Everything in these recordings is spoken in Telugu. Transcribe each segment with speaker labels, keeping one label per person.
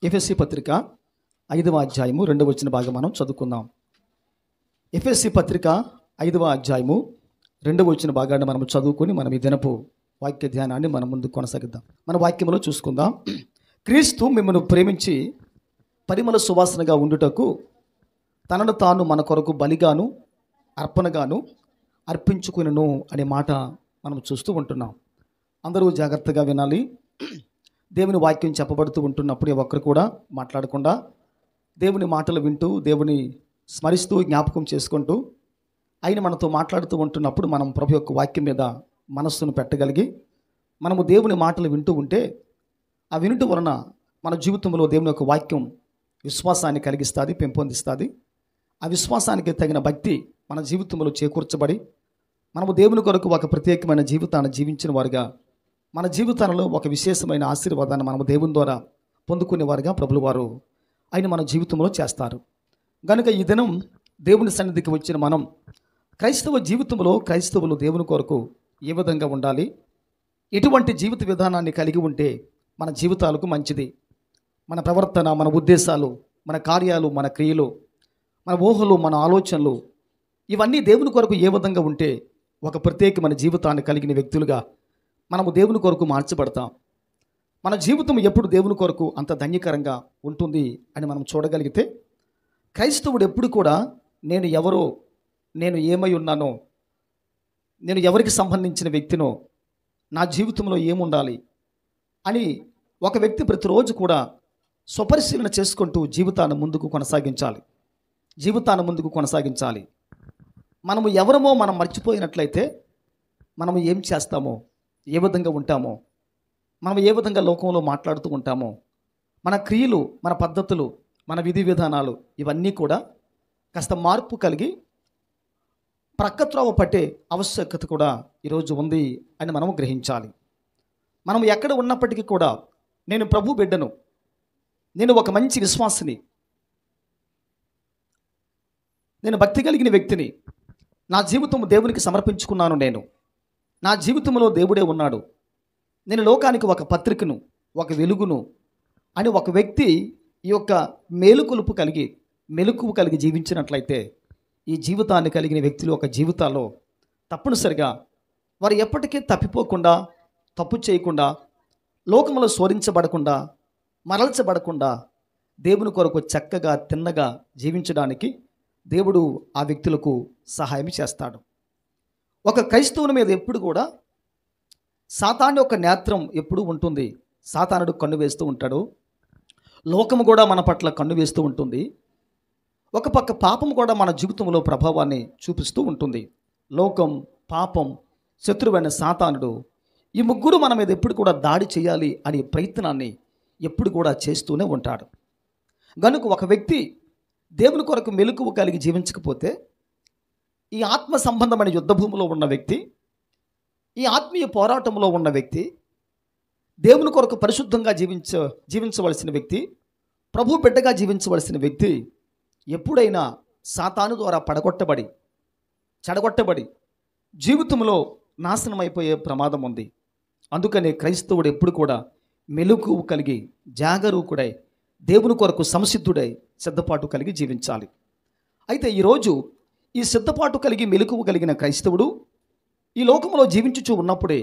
Speaker 1: ఎఫెసీ పత్రిక 5వ అధ్యాయము 2వ వచన భాగం మనం చదువుకుందాం. ఎఫెసీ పత్రిక 5వ అధ్యాయము 2వ వచన భాగాన్ని మనం చదువుకొని మనం ఈ దినపు వాక్య ధ్యానాన్ని మనం ముందు కొనసాగిద్దాం. మన వాక్యములో చూసుకుందాం. క్రీస్తు మిమ్మల్ని ప్రేమించి పరిమళ సువాసనగా ఉండుటకు తనను తాను మన కొరకు బలిగాను అర్పణగాను అర్పించుకును అనే మాట మనం చూస్తూ ఉంటున్నాం. అందరూ జాగ్రత్తగా వినాలి. దేవుని వాక్యం చెప్పబడుతూ ఉంటున్నప్పుడు ఒక్కరు కూడా మాట్లాడకుండా దేవుని మాటలు వింటూ దేవుని స్మరిస్తూ జ్ఞాపకం చేసుకుంటూ ఆయన మనతో మాట్లాడుతూ ఉంటున్నప్పుడు మనం ప్రభు యొక్క వాక్యం మీద మనస్సును పెట్టగలిగి మనము దేవుని మాటలు వింటూ ఉంటే ఆ వినుట వలన మన జీవితంలో దేవుని యొక్క వాక్యం విశ్వాసాన్ని కలిగిస్తుంది, పెంపొందిస్తుంది. ఆ విశ్వాసానికి తగిన భక్తి మన జీవితంలో చేకూర్చబడి మనము దేవుని కొరకు ఒక ప్రత్యేకమైన జీవితాన్ని జీవించిన వారుగా మన జీవితాలలో ఒక విశేషమైన ఆశీర్వాదాన్ని మనము దేవుని ద్వారా పొందుకునేవారుగా ప్రభులు వారు ఆయన మన జీవితంలో చేస్తారు. కనుక ఈ దినం దేవుని సన్నిధికి వచ్చిన మనం క్రైస్తవ జీవితంలో క్రైస్తవులు దేవుని కొరకు ఏ విధంగా ఉండాలి, ఎటువంటి జీవిత విధానాన్ని కలిగి ఉంటే మన జీవితాలకు మంచిది, మన ప్రవర్తన, మన ఉద్దేశాలు, మన కార్యాలు, మన క్రియలు, మన ఊహలు, మన ఆలోచనలు ఇవన్నీ దేవుని కొరకు ఏ విధంగా ఉంటే ఒక ప్రత్యేకమైన జీవితాన్ని కలిగిన వ్యక్తులుగా మనము దేవుని కొరకు మార్చబడతాం. మన జీవితం ఎప్పుడు దేవుని కొరకు అంత ధన్యకరంగా ఉంటుంది అని మనం చూడగలిగితే క్రైస్తవుడు ఎప్పుడు కూడా నేను ఎవరో, నేను ఏమై ఉన్నానో, నేను ఎవరికి సంబంధించిన వ్యక్తినో, నా జీవితంలో ఏముండాలి అని ఒక వ్యక్తి ప్రతిరోజు కూడా స్వపరిశీలన చేసుకుంటూ జీవితాన్ని ముందుకు కొనసాగించాలి. మనము ఎవరమో మనం మర్చిపోయినట్లయితే మనము ఏం చేస్తామో, ఏ విధంగా ఉంటామో, మనం ఏ విధంగా లోకంలో మాట్లాడుతూ ఉంటామో, మన క్రియలు, మన పద్ధతులు, మన విధి విధానాలు ఇవన్నీ కూడా కాస్త మార్పు కలిగి ప్రక్కత్రోవ పట్టే ఆవశ్యకత కూడా ఈరోజు ఉంది అని మనము గ్రహించాలి. మనం ఎక్కడ ఉన్నప్పటికీ కూడా నేను ప్రభు బిడ్డను, నేను ఒక మంచి విశ్వాసిని, నేను భక్తి కలిగిన వ్యక్తిని, నా జీవితం దేవునికి సమర్పించుకున్నాను, నా జీవితంలో దేవుడే ఉన్నాడు, నేను లోకానికి ఒక పత్రికను, ఒక వెలుగును అని ఒక వ్యక్తి ఈ యొక్క మెలకువ కలిగి జీవించినట్లయితే ఈ జీవితాన్ని కలిగిన వ్యక్తులు ఒక జీవితాల్లో తప్పనిసరిగా వారు ఎప్పటికీ తప్పిపోకుండా, తప్పు చేయకుండా, లోకములో శోధించబడకుండా, మరల్చబడకుండా దేవుని కొరకు చక్కగా తిన్నగా జీవించడానికి దేవుడు ఆ వ్యక్తులకు సహాయం చేస్తాడు. ఒక క్రైస్తవుని మీద ఎప్పుడు కూడా సాతాను యొక్క నేత్రం ఎప్పుడు ఉంటుంది. సాతానుడు కన్ను వేస్తూ ఉంటాడు, లోకము కూడా మన పట్ల కన్ను వేస్తూ ఉంటుంది. ఒక పక్క పాపం కూడా మన జీవితంలో ప్రభావాన్ని చూపిస్తూ ఉంటుంది. లోకం, పాపం, శత్రువైన సాతానుడు ఈ ముగ్గురు మన మీద ఎప్పుడు కూడా దాడి చేయాలి అనే ప్రయత్నాన్ని ఎప్పుడు కూడా చేస్తూనే ఉంటాడు. గనుక ఒక వ్యక్తి దేవుని కొరకు మెలకువ కలిగి జీవించకపోతే ఈ ఆత్మ సంబంధమైన యుద్ధభూమిలో ఉన్న వ్యక్తి, ఈ ఆత్మీయ పోరాటంలో ఉన్న వ్యక్తి, దేవుని కొరకు పరిశుద్ధంగా జీవించవలసిన వ్యక్తి, ప్రభు బిడ్డగా జీవించవలసిన వ్యక్తి ఎప్పుడైనా సాతాను ద్వారా చెడగొట్టబడి జీవితంలో నాశనం అయిపోయే ప్రమాదం ఉంది. అందుకనే క్రైస్తవుడు ఎప్పుడు కూడా మెలకువ కలిగి జాగరూకుడై దేవుని కొరకు సంసిద్ధుడై సిద్ధపాటు కలిగి జీవించాలి. అయితే ఈరోజు ఈ సిద్ధపాటు కలిగి మెలకువ కలిగిన క్రైస్తవుడు ఈ లోకంలో జీవించుచూ ఉన్నప్పుడే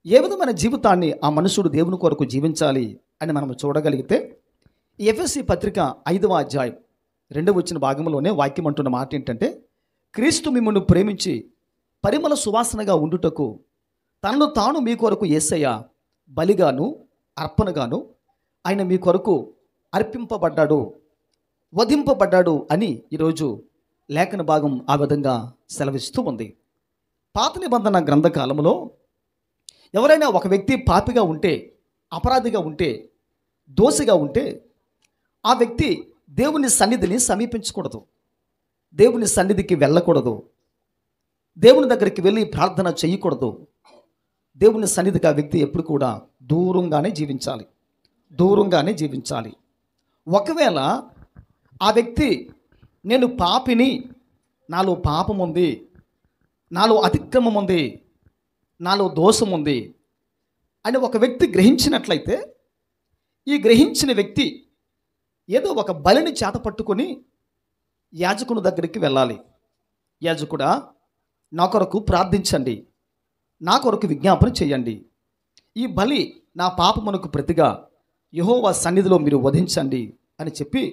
Speaker 1: ఏ విధమైన జీవితాన్ని ఆ మనుషుడు దేవుని కొరకు జీవించాలి అని మనం చూడగలిగితే ఈ ఎఫెసీ పత్రిక 5వ అధ్యాయం 2వ వచన భాగంలోనే వాక్యం అంటున్న మాట ఏంటంటే, క్రీస్తు మిమ్మల్ని ప్రేమించి పరిమళ సువాసనగా ఉండుటకు తనను తాను మీ కొరకు యేసయ్య బలిగాను అర్పణగాను ఆయన మీ కొరకు వధింపబడ్డాడు అని ఈరోజు లేఖన భాగం ఆ విధంగా సెలవిస్తూ ఉంది. పాత నిబంధన గ్రంథకాలంలో ఎవరైనా ఒక వ్యక్తి పాపిగా ఉంటే, అపరాధిగా ఉంటే, దోషిగా ఉంటే ఆ వ్యక్తి దేవుని సన్నిధిని సమీపించకూడదు, దేవుని సన్నిధికి వెళ్ళకూడదు, దేవుని దగ్గరికి వెళ్ళి ప్రార్థన చేయకూడదు. దేవుని సన్నిధికి ఆ వ్యక్తి ఎప్పుడు కూడా దూరంగానే జీవించాలి. ఒకవేళ ఆ వ్యక్తి నేను పాపిని, నాలో పాపం ఉంది, నాలో అతిక్రమం ఉంది, నాలో దోషం ఉంది అని ఒక వ్యక్తి గ్రహించినట్లయితే ఈ గ్రహించిన వ్యక్తి ఏదో ఒక బలిని చేత పట్టుకొని యాజకుని దగ్గరికి వెళ్ళాలి. యాజకుడా, నా కొరకు ప్రార్థించండి, నా కొరకు విజ్ఞాపన చేయండి, ఈ బలి నా పాపమునకు ప్రతిగా యెహోవా సన్నిధిలో మీరు వధించండి అని చెప్పి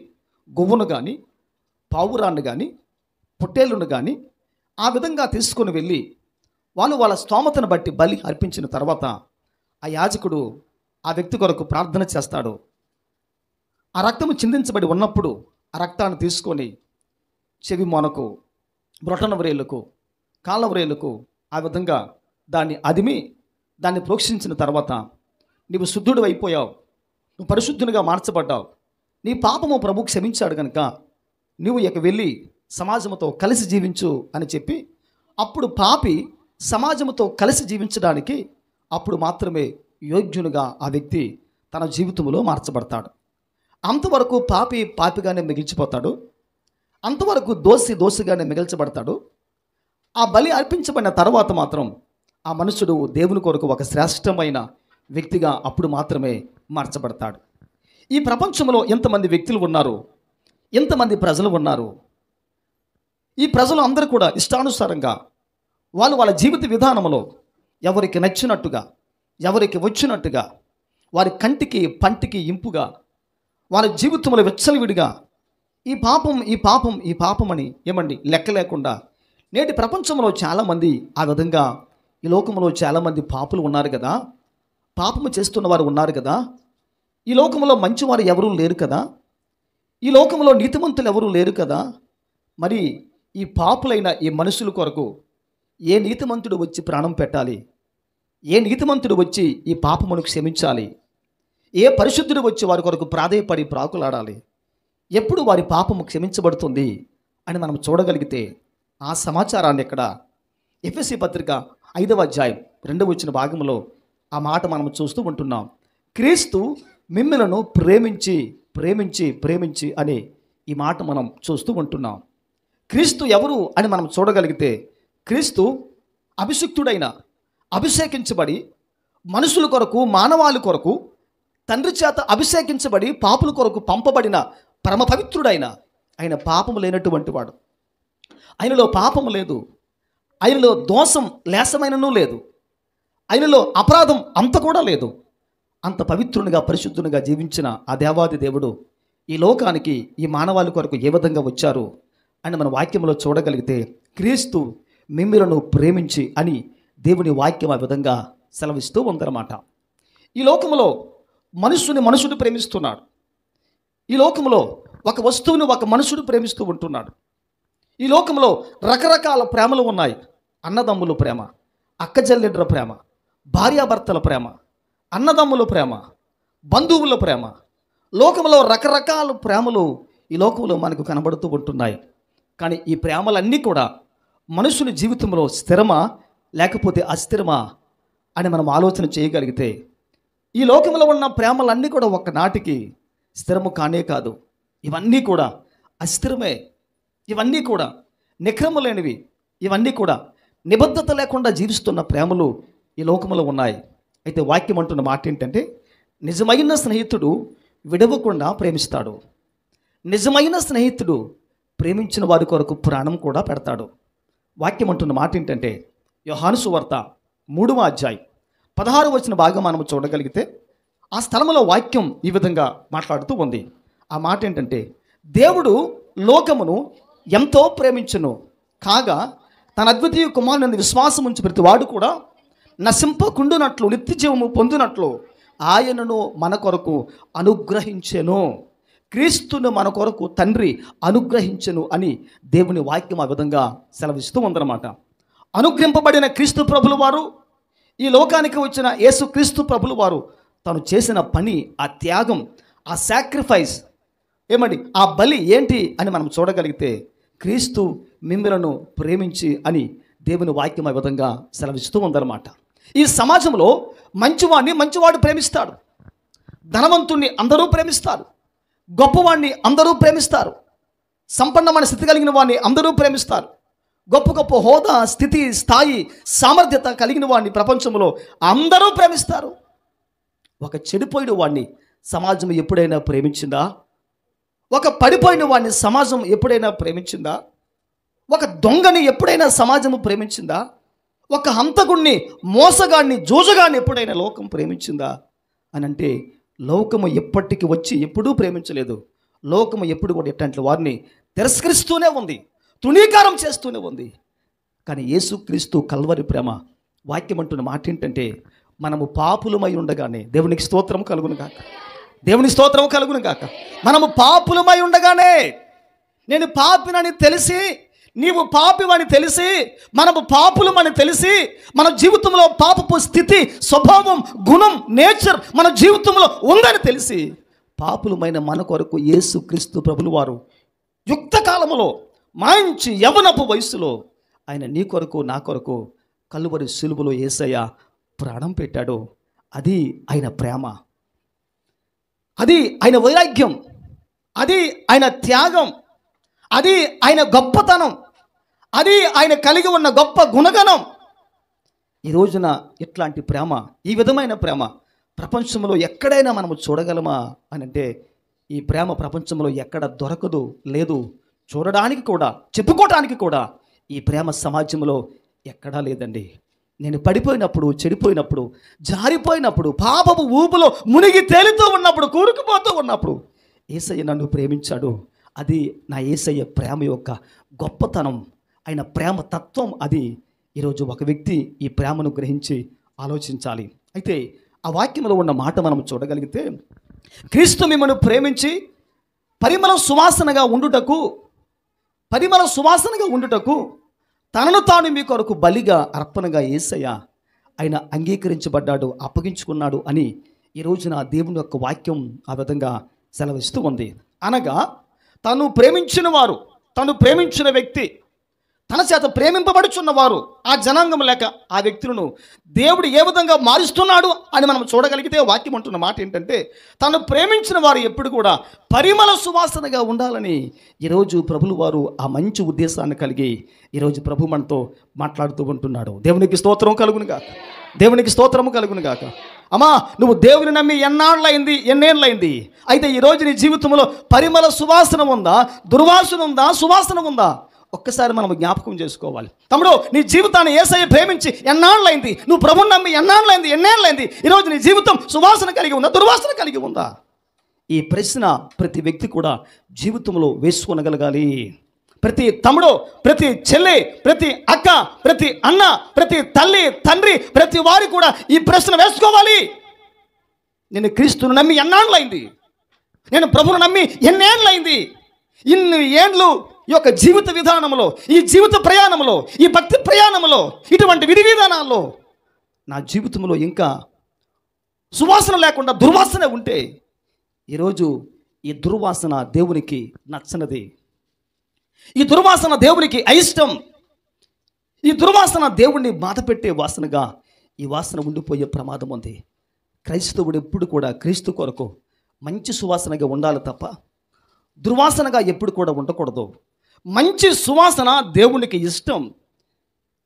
Speaker 1: గొవ్వును కానీ పావురాన్ని కానీ పొట్టేలును కానీ ఆ విధంగా తీసుకొని వెళ్ళి వాళ్ళు వాళ్ళ స్తోమతను బట్టి బలి అర్పించిన తర్వాత ఆ యాజకుడు ఆ వ్యక్తి కొరకు ప్రార్థన చేస్తాడు. ఆ రక్తము చిందించబడి ఉన్నప్పుడు ఆ రక్తాన్ని తీసుకొని చెవి మొనకు, బ్రొటన వ్రేలుకు, కాళ్ళ వ్రేలుకు ఆ విధంగా దాన్ని అదిమి దాన్ని ప్రోక్షించిన తర్వాత నీవు శుద్ధుడు అయిపోయావు, నువ్వు పరిశుద్ధునిగా మార్చబడ్డావు, నీ పాపము ప్రభు క్షమించాడు కనుక నువ్వు ఇక వెళ్ళి సమాజంతో కలిసి జీవించు అని చెప్పి అప్పుడు పాపి సమాజంతో కలిసి జీవించడానికి అప్పుడు మాత్రమే యోగ్యునిగా ఆ వ్యక్తి తన జీవితంలో మార్చబడతాడు. అంతవరకు పాపి పాపిగానే మిగిల్చిపోతాడు, అంతవరకు దోషిగానే మిగిల్చబడతాడు. ఆ బలి అర్పించబడిన తర్వాత మాత్రం ఆ మనుషుడు దేవుని కొరకు ఒక శ్రేష్టమైన వ్యక్తిగా అప్పుడు మాత్రమే మార్చబడతాడు. ఈ ప్రపంచంలో ఎంతమంది వ్యక్తులు ఉన్నారు, ఎంతమంది ప్రజలు ఉన్నారు. ఈ ప్రజలు అందరూ కూడా ఇష్టానుసారంగా వాళ్ళ జీవిత విధానంలో ఎవరికి నచ్చినట్టుగా, ఎవరికి వచ్చినట్టుగా, వారి కంటికి పంటికి ఇంపుగా, వారి జీవితంలో విచ్చలవిడిగా ఈ పాపం అని ఏమండి లెక్క లేకుండా నేటి ప్రపంచంలో చాలామంది ఆ విధంగా ఈ లోకంలో చాలామంది పాపులు ఉన్నారు కదా, పాపము చేస్తున్న వారు ఉన్నారు కదా, ఈ లోకంలో మంచివారు ఎవరూ లేరు కదా, ఈ లోకంలో నీతిమంతులు ఎవరూ లేరు కదా. మరి ఈ పాపులైన ఈ మనుషుల కొరకు ఏ నీతిమంతుడు వచ్చి ప్రాణం పెట్టాలి, ఏ నీతిమంతుడు వచ్చి ఈ పాపమును క్షమించాలి, ఏ పరిశుద్ధుడు వచ్చి వారి కొరకు ప్రాధేయపడి ప్రాకులాడాలి, ఎప్పుడు వారి పాపము క్షమించబడుతుంది అని మనం చూడగలిగితే ఆ సమాచారాన్ని ఇక్కడ ఎఫెసీ పత్రిక 5వ అధ్యాయం 2వ వచన భాగంలో ఆ మాట మనం చూస్తూ ఉంటున్నాం. క్రీస్తు మిమ్ములను ప్రేమించి అనే ఈ మాట మనం చూస్తూ ఉంటున్నాం. క్రీస్తు ఎవరు అని మనం చూడగలిగితే క్రీస్తు అభిషేకించబడి మనుషుల కొరకు, మానవాళి కొరకు తండ్రి చేత అభిషేకించబడి పాపుల కొరకు పంపబడిన పరమ పవిత్రుడైన ఆయన పాపము లేనటువంటి వాడు. ఆయనలో పాపము లేదు, ఆయనలో దోషం లేసమైనను లేదు, ఆయనలో అపరాధం అంత కూడా లేదు. అంత పవిత్రునిగా పరిశుద్ధునిగా జీవించిన ఆ దేవాది దేవుడు ఈ లోకానికి ఈ మానవాళి కొరకు ఏ విధంగా వచ్చారు అని మన వాక్యంలో చూడగలిగితే క్రీస్తు మిమ్ములను ప్రేమించి అని దేవుని వాక్యం ఆ విధంగా సెలవిస్తూ ఉందన్నమాట. ఈ లోకంలో మనుషుడు ప్రేమిస్తున్నాడు. ఈ లోకంలో ఒక వస్తువుని ఒక మనుషుడు ప్రేమిస్తూ ఉంటున్నాడు. ఈ లోకంలో రకరకాల ప్రేమలు ఉన్నాయి. అన్నదమ్ముల ప్రేమ, అక్కచెల్లెండ్ర ప్రేమ, భార్యాభర్తల ప్రేమ, అన్నదమ్ముల ప్రేమ, బంధువుల ప్రేమ, లోకంలో రకరకాల ప్రేమలు ఈ లోకంలో మనకు కనబడుతూ ఉంటున్నాయి. కానీ ఈ ప్రేమలన్నీ కూడా మనుషుని జీవితంలో స్థిరమా లేకపోతే అస్థిరమా అని మనం ఆలోచన చేయగలిగితే ఈ లోకంలో ఉన్న ప్రేమలన్నీ కూడా ఒకనాటికి స్థిరము కానే కాదు. ఇవన్నీ కూడా అస్థిరమే, ఇవన్నీ కూడా నిక్రమ లేనివి, ఇవన్నీ కూడా నిబద్ధత లేకుండా జీవిస్తున్న ప్రేమలు ఈ లోకంలో ఉన్నాయి. అయితే వాక్యం అంటున్న మాట ఏంటంటే నిజమైన స్నేహితుడు విడవకుండా ప్రేమిస్తాడు. నిజమైన స్నేహితుడు ప్రేమించిన వారి కొరకు ప్రాణం కూడా పెడతాడు. వాక్యం అంటున్న మాట ఏంటంటే యోహాను సువార్త 3వ అధ్యాయం 16వ వచన భాగం మనం చూడగలిగితే ఆ స్థలంలో వాక్యం ఈ విధంగా మాట్లాడుతూ ఉంది. ఆ మాట ఏంటంటే దేవుడు లోకమును ఎంతో ప్రేమించును కాగా తన అద్వితీయ కుమారుని విశ్వాసం ఉంచి ప్రతి వాడు కూడా నశింపకుండునట్లు నిత్య జీవము పొందినట్లు ఆయనను మన కొరకు అనుగ్రహించెను. క్రీస్తును మన కొరకు తండ్రి అనుగ్రహించెను అని దేవుని వాక్యం ఆ విధంగా సెలవిస్తూ ఉందన్నమాట. అనుగ్రహింపబడిన క్రీస్తు ప్రభుల వారు, ఈ లోకానికి వచ్చిన యేసు క్రీస్తు ప్రభుల వారు తను చేసిన పని, ఆ త్యాగం, ఆ సాక్రిఫైస్ ఏమండి, ఆ బలి ఏంటి అని మనం చూడగలిగితే క్రీస్తు మిమ్ములను ప్రేమించి అని దేవుని వాక్యం ఆ విధంగా సెలవిస్తూ ఉందన్నమాట. ఈ సమాజంలో మంచివాడు ప్రేమిస్తాడు, ధనవంతుణ్ణి అందరూ ప్రేమిస్తారు, గొప్పవాడిని అందరూ ప్రేమిస్తారు, సంపన్నమైన స్థితి కలిగిన వాడిని అందరూ ప్రేమిస్తారు, గొప్ప హోదా, స్థితి, స్థాయి, సామర్థ్యత కలిగిన వాడిని ప్రపంచంలో అందరూ ప్రేమిస్తారు. ఒక చెడిపోయిన వాడిని సమాజం ఎప్పుడైనా ప్రేమించిందా? ఒక పడిపోయిన వాడిని సమాజం ఎప్పుడైనా ప్రేమించిందా? ఒక దొంగని ఎప్పుడైనా సమాజం ప్రేమించిందా? ఒక హంతకుణ్ణి, మోసగాడిని, జోజగాడిని ఎప్పుడైనా లోకం ప్రేమించిందా అని అంటే లోకము ఎప్పటికీ వచ్చి ఎప్పుడూ ప్రేమించలేదు. లోకము ఎప్పుడు కూడా ఇట్లాంటి వారిని తిరస్కరిస్తూనే ఉంది, తృణీకారం చేస్తూనే ఉంది. కానీ యేసుక్రీస్తు కల్వరి ప్రేమ వాక్యం అంటున్న మాట ఏంటంటే, మనము పాపులమై ఉండగానే, దేవునికి స్తోత్రం కలుగును గాక, దేవుని స్తోత్రం కలుగును గాక, మనము పాపులమై ఉండగానే, నేను పాపినని తెలిసి, నీవు పాపివని తెలిసి, మనము పాపులమని తెలిసి, మన జీవితంలో పాపపు స్థితి, స్వభావం, గుణం, నేచర్ మన జీవితంలో ఉందని తెలిసి, పాపులమైన మన కొరకు యేసుక్రీస్తు ప్రభులు వారు యుక్త కాలములో, మంచి యవనపు వయసులో ఆయన నీ కొరకు నా కొరకు కలువరి సిలువలో యేసయ్య ప్రాణం పెట్టాడు. అది ఆయన ప్రేమ, అది ఆయన వైరాగ్యం, అది ఆయన త్యాగం, అది ఆయన గొప్పతనం, అది ఆయన కలిగి ఉన్న గొప్ప గుణగణం. ఈ రోజున ఇట్లాంటి ప్రేమ, ఈ విధమైన ప్రేమ ప్రపంచంలో ఎక్కడైనా మనము చూడగలమా అని అంటే, ఈ ప్రేమ ప్రపంచంలో ఎక్కడ దొరకదు, లేదు. చూడడానికి కూడా, చెప్పుకోవటానికి కూడా ఈ ప్రేమ సమాజంలో ఎక్కడా లేదండి. నేను పడిపోయినప్పుడు, చెడిపోయినప్పుడు, జారిపోయినప్పుడు, పాపపు ఊపులో మునిగి తేలుతూ ఉన్నప్పుడు, కూరుకుపోతూ ఉన్నప్పుడు యేసయ్య నన్ను ప్రేమించాడు. అది నా యేసయ్య ప్రేమ యొక్క గొప్పతనం, ఆయన ప్రేమ తత్వం. అది ఈరోజు ఒక వ్యక్తి ఈ ప్రేమను గ్రహించి ఆలోచించాలి. అయితే ఆ వాక్యంలో ఉన్న మాట మనం చూడగలిగితే, క్రీస్తు మిమ్మల్ని ప్రేమించి పరిమళ సువాసనగా ఉండుటకు తనను తాను మీ కొరకు బలిగా, అర్పణగా యేసయ్య ఆయన అంగీకరించబడ్డాడు, అప్పగించుకున్నాడు అని ఈ రోజున దేవుని యొక్క వాక్యం ఆ విధంగా సెలవిస్తూ ఉంది. అనగా తను ప్రేమించిన వ్యక్తి, తన చేత ప్రేమింపబడుచున్నవారు, ఆ జనాంగం లేక ఆ వ్యక్తులను దేవుడు ఏ విధంగా మారుస్తున్నాడు అని మనం చూడగలిగితే, వాక్యం అంటున్న మాట ఏంటంటే, తను ప్రేమించిన వారు ఎప్పుడు కూడా పరిమళ సువాసనగా ఉండాలని ఈరోజు ప్రభులు వారు ఆ మంచి ఉద్దేశాన్ని కలిగి ఈరోజు ప్రభు మనతో మాట్లాడుతూ ఉంటున్నాడు. దేవునికి స్తోత్రం కలుగును గాక, దేవునికి స్తోత్రము కలుగును గాక. అమ్మా, నువ్వు దేవుని నమ్మి ఎన్నేళ్ళైంది? అయితే ఈరోజు నీ జీవితంలో పరిమళ సువాసన ఉందా, దుర్వాసన ఉందా, సువాసన ఉందా? ఒక్కసారి మనం జ్ఞాపకం చేసుకోవాలి. తమ్ముడు, నీ జీవితాన్ని యేసయ్య ప్రేమించి ఎన్నాళ్ళైంది? నువ్వు ప్రభుని నమ్మి ఎన్నేళ్ళైంది? ఈరోజు నీ జీవితం సువాసన కలిగి ఉందా, దుర్వాసన కలిగి ఉందా? ఈ ప్రశ్న ప్రతి వ్యక్తి కూడా జీవితంలో వేసుకోనగలగాలి. ప్రతి తమ్ముడు, ప్రతి చెల్లి, ప్రతి అక్క, ప్రతి అన్న, ప్రతి తల్లి, తండ్రి, ప్రతి వారి కూడా ఈ ప్రశ్న వేసుకోవాలి. నేను క్రీస్తును నమ్మి ఎన్నాళ్ళైంది? నేను ప్రభువును నమ్మి ఎన్నేళ్ళైంది? ఇన్ని ఏండ్లు ఈ యొక్క జీవిత విధానంలో, ఈ జీవిత ప్రయాణంలో, ఈ భక్తి ప్రయాణంలో, ఇటువంటి విధి విధానాల్లో నా జీవితంలో ఇంకా సువాసన లేకుండా దుర్వాసన ఉంటే, ఈరోజు ఈ దుర్వాసన దేవునికి నచ్చనిది, ఈ దుర్వాసన దేవునికి అయిష్టం, ఈ దుర్వాసన దేవుణ్ణి బాధ పెట్టే వాసనగా ఈ వాసన ఉండిపోయే ప్రమాదం ఉంది. క్రైస్తవుడు ఎప్పుడు కూడా క్రీస్తు కొరకు మంచి సువాసనగా ఉండాలి తప్ప దుర్వాసనగా ఎప్పుడు కూడా ఉండకూడదు. మంచి సువాసన దేవునికి ఇష్టం,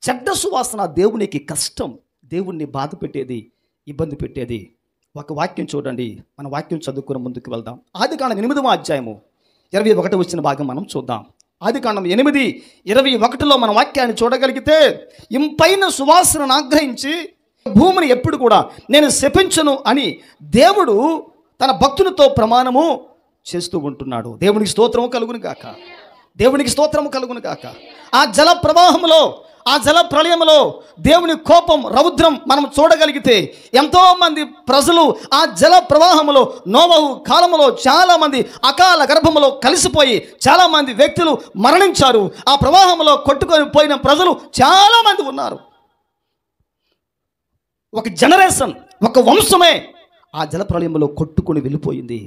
Speaker 1: చెడ్డ సువాసన దేవునికి కష్టం, దేవుణ్ణి బాధ పెట్టేది, ఇబ్బంది పెట్టేది. ఒక వాక్యం చూడండి, మన వాక్యం చదువుకుని ముందుకు వెళ్దాం. ఆదికాండం 8వ అధ్యాయము 21 వచ్చిన భాగం మనం చూద్దాం. ఆదికాండం 8:21లో మన వాక్యాన్ని చూడగలిగితే, ఇంపైన సువాసనను ఆగ్రహించి భూమిని ఎప్పుడు కూడా నేను శపించను అని దేవుడు తన భక్తునితో ప్రమాణము చేస్తూ ఉంటున్నాడు. దేవునికి స్తోత్రము కలుగును గాక, దేవునికి స్తోత్రము కలుగును గాక. ఆ జల ప్రవాహంలో, ఆ జల ప్రళయంలో దేవుని కోపం, రౌద్రం మనం చూడగలిగితే, ఎంతోమంది ప్రజలు ఆ జల ప్రవాహంలో నోవహు కాలంలో చాలామంది అకాల గర్భంలో కలిసిపోయి చాలామంది వ్యక్తులు మరణించారు. ఆ ప్రవాహంలో కొట్టుకొని పోయిన ప్రజలు చాలామంది ఉన్నారు. ఒక జనరేషన్, ఒక వంశమే ఆ జల ప్రళయంలో కొట్టుకొని వెళ్ళిపోయింది.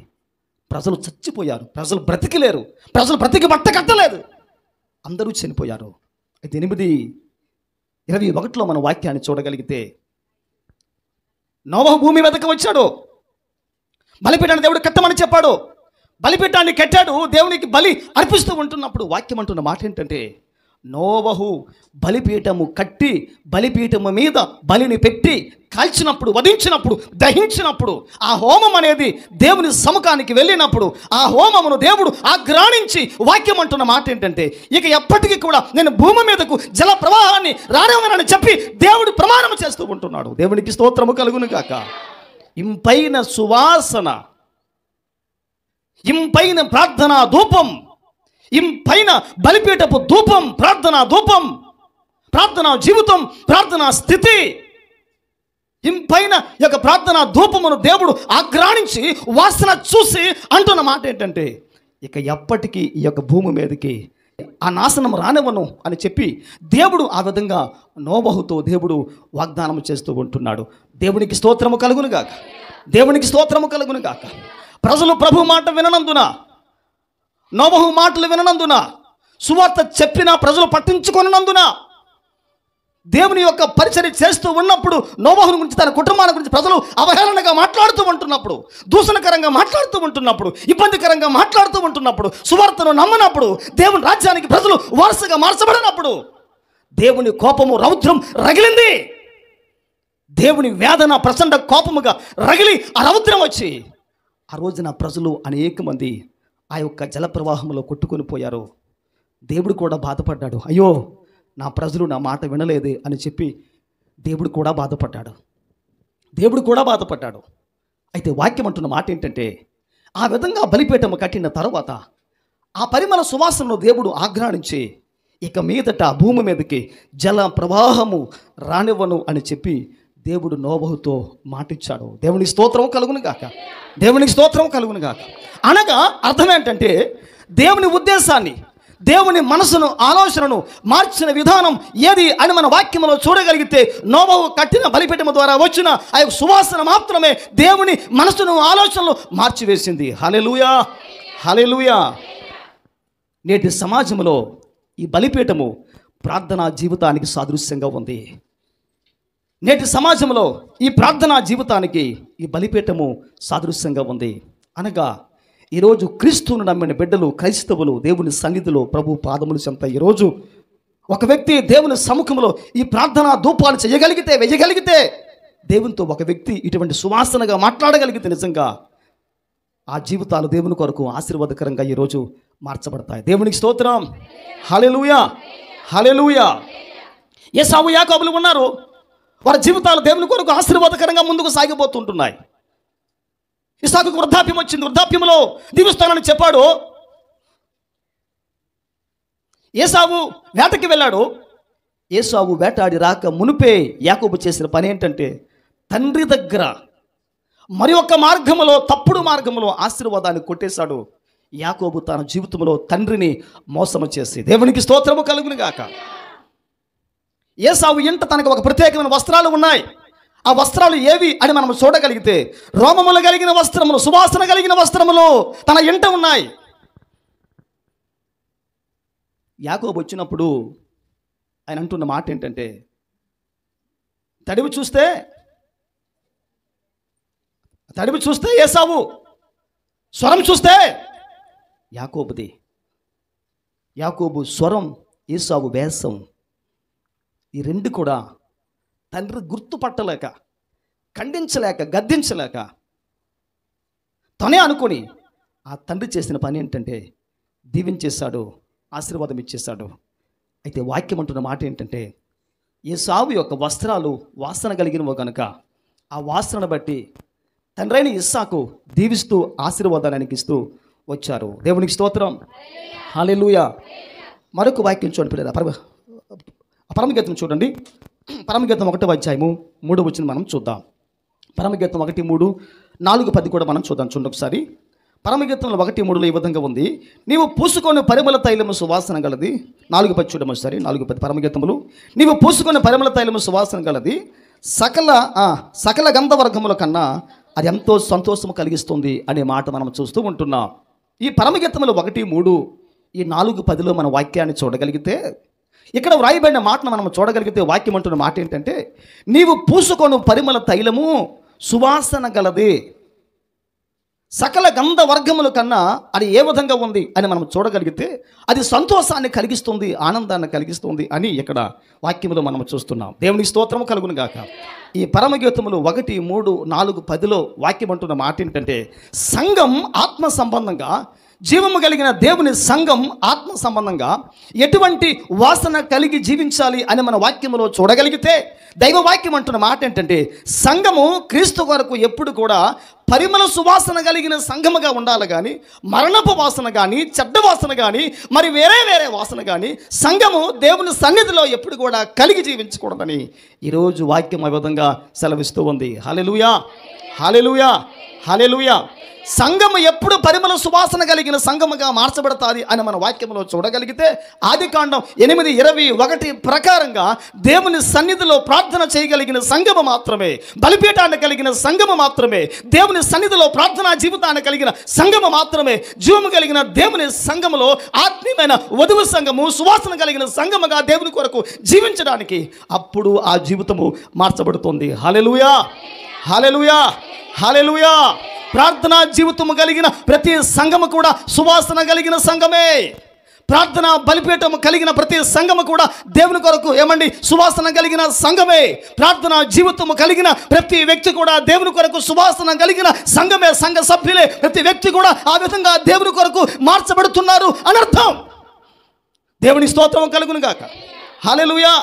Speaker 1: ప్రజలు చచ్చిపోయారు, ప్రజలు బ్రతికిలేరు, ప్రజలు బ్రతికి బట్ట కట్టలేదు, అందరూ చనిపోయారు. అయితే 8:21లో మన వాక్యాన్ని చూడగలిగితే, నోవహు భూమి మీదకి వచ్చాడు, బలిపీఠాన్ని దేవుడు కట్టమని చెప్పాడు, బలిపీఠాన్ని కట్టాడు. దేవునికి బలి అర్పిస్తూ ఉంటున్నప్పుడు వాక్యం అంటున్న మాట ఏంటంటే, నోవహు బలిపీఠము కట్టి బలిపీఠము మీద బలిని పెట్టి కాల్చినప్పుడు, వధించినప్పుడు, దహించినప్పుడు, ఆ హోమం అనేది దేవుని సముఖానికి వెళ్ళినప్పుడు ఆ హోమమును దేవుడు ఆగ్రాణించి వాక్యం అంటున్న మాట ఏంటంటే, ఇక ఎప్పటికీ కూడా నేను భూమి మీదకు జల ప్రవాహాన్ని రానివ్వనని చెప్పి దేవుడు ప్రమాణం చేస్తూ ఉంటున్నాడు. దేవునికి స్తోత్రము కలుగును గాక. ఇంపైన సువాసన, ఇంపైన ప్రార్థనా ధూపం, ఇంపైన బలిపీఠపు ధూపం, ప్రార్థనా ధూపం, ప్రార్థనా జీవితం, ప్రార్థనా స్థితి, ఇంపైన యొక్క ప్రార్థనా ధూపమును దేవుడు ఆగ్రాణించి వాసన చూసి అంటున్న మాట ఏంటంటే, ఇక ఎప్పటికీ ఈ యొక్క భూమి మీదకి ఆ నాశనం రానివ్వను అని చెప్పి దేవుడు ఆ విధంగా నోవహుతో దేవుడు వాగ్దానం చేస్తూ ఉంటున్నాడు. దేవునికి స్తోత్రము కలుగును గాక. దేవునికి స్తోత్రము కలుగును గాక. ప్రజలు ప్రభు మాట విననందున, నోవహు మాటలు విననందున, సువార్త చెప్పిన ప్రజలు పట్టించుకొనందున, దేవుని యొక్క పరిచర్య చేస్తూ ఉన్నప్పుడు నోవహుని గురించి, తన కుటుంబాల గురించి ప్రజలు అవహేళనగా మాట్లాడుతూ ఉంటున్నప్పుడు, దూషణకరంగా మాట్లాడుతూ ఉంటున్నప్పుడు, ఇబ్బందికరంగా మాట్లాడుతూ ఉంటున్నప్పుడు, సువార్తను నమ్మనప్పుడు, దేవుని రాజ్యానికి ప్రజలు వారసుగా మార్చబడినప్పుడు దేవుని కోపము, రౌద్రం రగిలింది. దేవుని వేదన ప్రచండ కోపముగా రగిలి ఆ రౌద్రం వచ్చి ఆ రోజున ప్రజలు అనేక మంది ఆ యొక్క జల ప్రవాహంలో కొట్టుకొని పోయారు. దేవుడు కూడా బాధపడ్డాడు. అయ్యో, నా ప్రజలు నా మాట వినలేదే అని చెప్పి దేవుడు కూడా బాధపడ్డాడు. దేవుడు కూడా బాధపడ్డాడు. అయితే వాక్యం అంటున్న మాట ఏంటంటే, ఆ విధంగా బలిపీఠము కట్టిన తర్వాత ఆ పరిమళ సువాసనను దేవుడు ఆగ్రాణించి, ఇక మీదట భూమి మీదకి జల ప్రవాహము రానివ్వను అని చెప్పి దేవుడు నోవహుతో మాటిచ్చాడు. దేవునికి స్తోత్రం కలుగును గాక. దేవునికి స్తోత్రం కలుగును గాక. అనగా అర్థం ఏంటంటే, దేవుని ఉద్దేశాన్ని, దేవుని మనసును, ఆలోచనను మార్చిన విధానం ఏది అని మన వాక్యంలో చూడగలిగితే, నోవహు కట్టిన బలిపీఠము ద్వారా వచ్చిన ఆ యొక్క సువాసన మాత్రమే దేవుని మనసును, ఆలోచనలు మార్చివేసింది. హల్లెలూయా, హల్లెలూయా. నేటి సమాజంలో ఈ బలిపీఠము ప్రార్థనా జీవితానికి సాదృశ్యంగా ఉంది. నేటి సమాజంలో ఈ ప్రార్థనా జీవితానికి ఈ బలిపీఠము సాదృశ్యంగా ఉంది. అనగా ఈరోజు క్రీస్తును నమ్మిన బిడ్డలు, క్రైస్తవులు దేవుని సన్నిధిలో ప్రభు పాదములు చెంత ఈరోజు ఒక వ్యక్తి దేవుని సముఖంలో ఈ ప్రార్థనా ధూపాలు వేయగలిగితే దేవునితో ఒక వ్యక్తి ఇటువంటి సువాసనగా మాట్లాడగలిగితే నిజంగా ఆ జీవితాలు దేవుని కొరకు ఆశీర్వాదకరంగా ఈరోజు మార్చబడతాయి. దేవునికి స్తోత్రం. హల్లెలూయా, హల్లెలూయా. ఏసావు, యాకోబులు ఉన్నారు. వారి జీవితాలు దేవుని కొరకు ఆశీర్వాదకరంగా ముందుకు సాగిపోతుంటున్నాయి. ఇస్సాకుకు వృద్ధాప్యం వచ్చింది. వృద్ధాప్యంలో దీవిస్తానని చెప్పాడు. ఏసావు వేటకి వెళ్ళాడు. ఏసావు వేటాడి రాక మునిపే యాకోబు చేసిన పని ఏంటంటే, తండ్రి దగ్గర మరి ఒక్క మార్గములో, తప్పుడు మార్గములో ఆశీర్వాదాన్ని కొట్టేశాడు. యాకోబు తన జీవితంలో తండ్రిని మోసము చేసి, దేవునికి స్తోత్రము కలుగును గాక. ఏసావు ఇంట తనకు ఒక ప్రత్యేకమైన వస్త్రాలు ఉన్నాయి. ఆ వస్త్రాలు ఏవి అని మనం చూడగలిగితే, రోమములు కలిగిన వస్త్రములు, సువాసన కలిగిన వస్త్రములు తన ఇంట ఉన్నాయి. యాకోబు వచ్చినప్పుడు ఆయన అంటున్న మాట ఏంటంటే, తడివి చూస్తే ఏసావు, స్వరం చూస్తే యాకోబుది. యాకోబు స్వరం, ఏసావు వేషం, ఈ రెండు కూడా తండ్రి గుర్తుపట్టలేక, ఖండించలేక, గద్దించలేక తనే అనుకొని ఆ తండ్రి చేసిన పని ఏంటంటే దీవించేశాడు, ఆశీర్వాదం ఇచ్చేశాడు. అయితే వాక్యం అంటున్న మాట ఏంటంటే, ఏసావు యొక్క వస్త్రాలు వాసన కలిగినవో కనుక ఆ వాసనను బట్టి తండ్రైన ఇస్సాకు దీవిస్తూ ఆశీర్వాదానికి ఇస్తూ వచ్చారు. దేవునికి స్తోత్రం. హల్లెలూయా. మరొక వాక్యం చూడండి పిల్లలు, పరమగీతం చూడండి. పరమగీతం 1వ అధ్యాయము 3వ వచనం మనం చూద్దాం. పరమగీతం 1:3, 4:10 కూడా మనం చూద్దాం. చూడండి ఒకసారి. పరమగీతంలో 1:3 ఈ విధంగా ఉంది. నీవు పూసుకొని పరిమళ తైలము సువాసన గలది. 4:10 చూడము సరే. 4:10 పరమగీతములు. నీవు పూసుకొని పరిమళ తైలము సువాసన గలది, సకల గంధవర్గముల కన్నా అది ఎంతో సంతోషము కలిగిస్తుంది అనే మాట మనం చూస్తూ ఉంటున్నాం. ఈ పరమగీతములు 1:3, ఈ 4:10లో మన వాక్యాన్ని చూడగలిగితే, ఇక్కడ వ్రాయబడిన మాటను మనం చూడగలిగితే వాక్యం అంటున్న మాట ఏంటంటే, నీవు పూసుకొను పరిమళ తైలము సువాసన గలది, సకల గంధ వర్గముల కన్నా అది ఏ విధంగా ఉంది అని మనం చూడగలిగితే అది సంతోషాన్ని కలిగిస్తుంది, ఆనందాన్ని కలిగిస్తుంది అని ఇక్కడ వాక్యములో మనం చూస్తున్నాం. దేవునికి స్తోత్రము కలుగును గాక. ఈ పరమగీతములు 1, 3, 4, 10లో వాక్యం అంటున్న మాట ఏంటంటే, సంఘం ఆత్మ సంబంధంగా, జీవము కలిగిన దేవుని సంఘం ఆత్మ సంబంధంగా ఎటువంటి వాసన కలిగి జీవించాలి అని మన వాక్యములో చూడగలిగితే, దైవ వాక్యం అంటున్న మాట ఏంటంటే, సంఘము క్రీస్తు కొరకు ఎప్పుడు కూడా పరిమళ సువాసన కలిగిన సంఘముగా ఉండాలి కానీ మరణపు వాసన కానీ చెడ్డ వాసన కానీ మరి వేరే వేరే వాసన కానీ సంఘము దేవుని సన్నిధిలో ఎప్పుడు కూడా కలిగి జీవించకూడదని ఈరోజు వాక్యం ఆ విధంగా సెలవిస్తూ ఉంది. హల్లెలూయా, హల్లెలూయా, హల్లెలూయా. సంఘము ఎప్పుడు పరిమళ సువాసన కలిగిన సంఘముగా మార్చబడతాది అని మన వాక్యంలో చూడగలిగితే, ఆదికాండం 8:21 ప్రకారంగా దేవుని సన్నిధిలో ప్రార్థన చేయగలిగిన సంఘము మాత్రమే, బలిపీఠాన్ని కలిగిన సంఘము మాత్రమే, దేవుని సన్నిధిలో ప్రార్థనా జీవితాన్ని కలిగిన సంఘము మాత్రమే, జీవము కలిగిన దేవుని సంఘములో ఆత్మీయమైన వధువు సంఘము, సువాసన కలిగిన సంఘముగా దేవుని కొరకు జీవించడానికి అప్పుడు ఆ జీవితము మార్చబడుతుంది. హల్లెలూయా, హల్లెలూయా, హల్లెలూయా. ప్రార్థనా జీవితము కలిగిన ప్రతి సంఘము కూడా సువాసన కలిగిన సంఘమే. ప్రార్థన బలిపీఠము కలిగిన ప్రతి సంఘము కూడా దేవుని కొరకు సువాసన కలిగిన సంఘమే. ప్రార్థనా జీవితము కలిగిన ప్రతి వ్యక్తి కూడా దేవుని కొరకు సువాసన కలిగిన సంఘమే. సంఘ సభ్యులే ప్రతి వ్యక్తి కూడా ఆ విధంగా దేవుని కొరకు మార్చబడుతున్నారు అని అర్థం. దేవుని స్తోత్రం కలుగును గాక. హల్లెలూయా,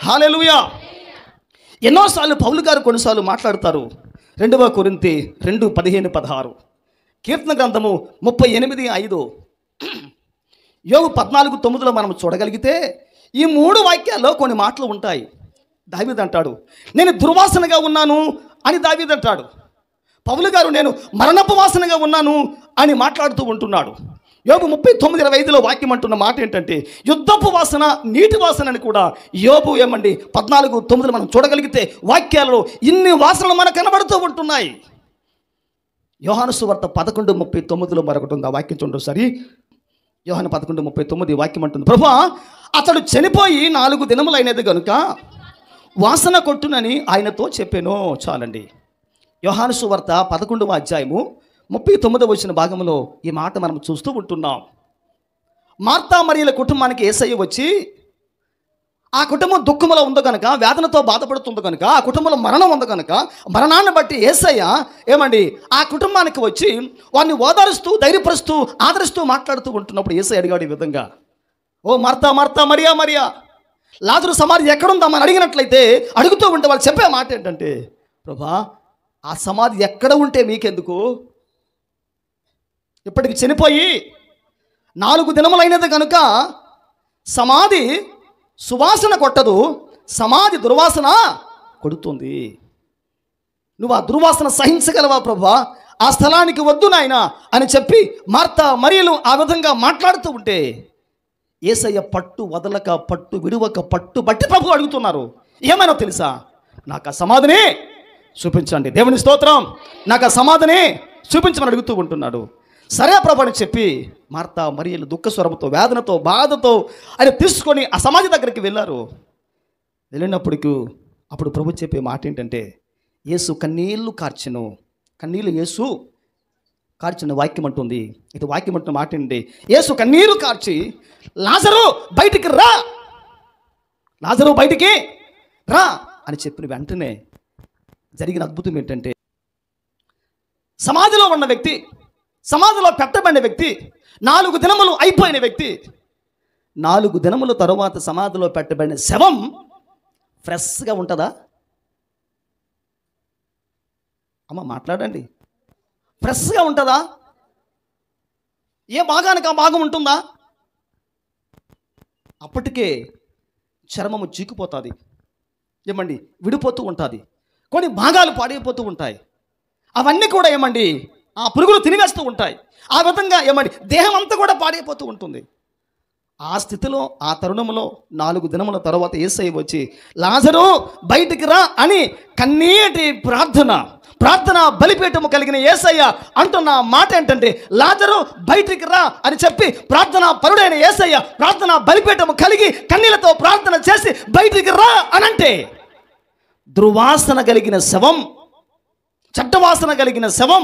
Speaker 1: హల్లెలూయా. ఎన్నోసార్లు పౌలు గారు కొన్నిసార్లు మాట్లాడతారు. 2 కొరింథీ 2:15-16, కీర్తన గ్రంథము 38:5, యోబు 14:9లో మనం చూడగలిగితే ఈ 3 వాక్యాల్లో కొన్ని మాటలు ఉంటాయి. దావీదు అంటాడు, నేను దుర్వాసనగా ఉన్నాను అని దావీదు అంటాడు. పౌలు గారు నేను మరణపు వాసనగా ఉన్నాను అని మాట్లాడుతూ ఉంటున్నాడు. యోబు 39:25లో వాక్యం అంటున్న మాట ఏంటంటే, యుద్ధపు వాసన, నీటి వాసన అని కూడా యోబు 14:9 మనం చూడగలిగితే వాక్యాలలో ఇన్ని వాసనలు మనకు కనబడుతూ ఉంటున్నాయి. యోహాను సువార్త 11:39లో మరొకటి ఉంది. ఆ వాక్యం చూడండి సరి. యోహాను 11:39 వాక్యం అంటుంది, ప్రభువా అతడు చనిపోయి 4 దినములైనది గనుక వాసన కొట్టునని ఆయనతో చెప్పాను. చాలండి. యోహాను సువార్త 11వ అధ్యాయము 39వ భాగంలో ఈ మాట మనం చూస్తూ ఉంటున్నాం. మార్తా మరియల కుటుంబానికి యేసయ్య వచ్చి, ఆ కుటుంబం దుఃఖములో ఉంది కనుక, వేదనతో బాధపడుతుంది కనుక, ఆ కుటుంబంలో మరణం ఉంది కనుక, మరణాన్ని బట్టి యేసయ్య ఆ కుటుంబానికి వచ్చి వారిని ఓదారుస్తూ, ధైర్యపరుస్తూ, ఆదరిస్తూ మాట్లాడుతూ ఉంటున్నప్పుడు యేసయ్య అడిగాడు ఈ విధంగా, ఓ మార్తా మార్తా, మరియా మరియా, లాజరు సమాధి ఎక్కడుందామని అడిగినట్లయితే అడుగుతూ ఉంటే వాళ్ళు చెప్పే మాట ఏంటంటే, ప్రభా ఆ సమాధి ఎక్కడ ఉంటే మీకెందుకు, ఇప్పటికి చనిపోయి 4 దినములైనది కనుక సమాధి సువాసన కొట్టదు, సమాధి దుర్వాసన కొడుతుంది. నువ్వు ఆ దుర్వాసన సహించగలవా ప్రభువా, ఆ స్థలానికి వద్దు నాయన అని చెప్పి మార్తా మరియలు ఆ విధంగా మాట్లాడుతూ ఉంటే యేసయ్య పట్టు వదలక, పట్టు విడువక, పట్టు బట్టి ప్రభు అడుగుతున్నారు, ఏమైనా తెలుసా, నాకు ఆ సమాధిని చూపించండి. దేవుని స్తోత్రం. నాకు ఆ సమాధిని చూపించమని అడుగుతూ ఉంటున్నాడు. సరే ప్రభు అని చెప్పి మార్తా మరియలు దుఃఖ స్వరంతో, వేదనతో, బాధతో ఆయన తీసుకొని ఆ సమాధి దగ్గరికి వెళ్ళారు. వెళ్ళినప్పటికీ అప్పుడు ప్రభు చెప్పే మాట ఏంటంటే, యేసు కన్నీళ్లు కార్చెను. కన్నీళ్ళు యేసు కార్చిన వాక్యం అంటుంది. ఇది వాక్యం అంటున్న మాట ఏంటి, యేసు కన్నీరు కార్చి, లాజరు బయటికి రా, లాజరు బయటికి రా అని చెప్పిన వెంటనే జరిగిన అద్భుతం ఏంటంటే, సమాధిలో ఉన్న వ్యక్తి, సమాధిలో పెట్టబడిన వ్యక్తి, 4 దినములు అయిపోయిన వ్యక్తి, 4 దినముల తరువాత సమాధిలో పెట్టబడిన శవం ఫ్రెష్గా ఉంటుందా? అమ్మ మాట్లాడండి. ఫ్రెష్గా ఉంటుందా? ఏ భాగానికి ఆ భాగం ఉంటుందా? అప్పటికే చర్మము చీకిపోతుంది, విడిపోతూ ఉంటుంది, కొన్ని భాగాలు పాడైపోతూ ఉంటాయి. అవన్నీ కూడా ఆ పురుగులు తినివేస్తూ ఉంటాయి. ఆ విధంగా దేహం అంతా కూడా పాడైపోతూ ఉంటుంది. ఆ స్థితిలో, ఆ తరుణంలో 4 దినముల తర్వాత యేసయ్య వచ్చి, లాజరు బయటికి రా అని కన్నీటి ప్రార్థన బలిపీఠము కలిగిన యేసయ్య అంటున్న మాట ఏంటంటే, లాజరు బయటికి రా అని చెప్పి ప్రార్థన పరుడైన యేసయ్య ప్రార్థన బలిపీఠము కలిగి కన్నీళ్లతో ప్రార్థన చేసి బయటికి రా అనంటే, దుర్వాసన కలిగిన శవం, చెడ్డవాసన కలిగిన శవం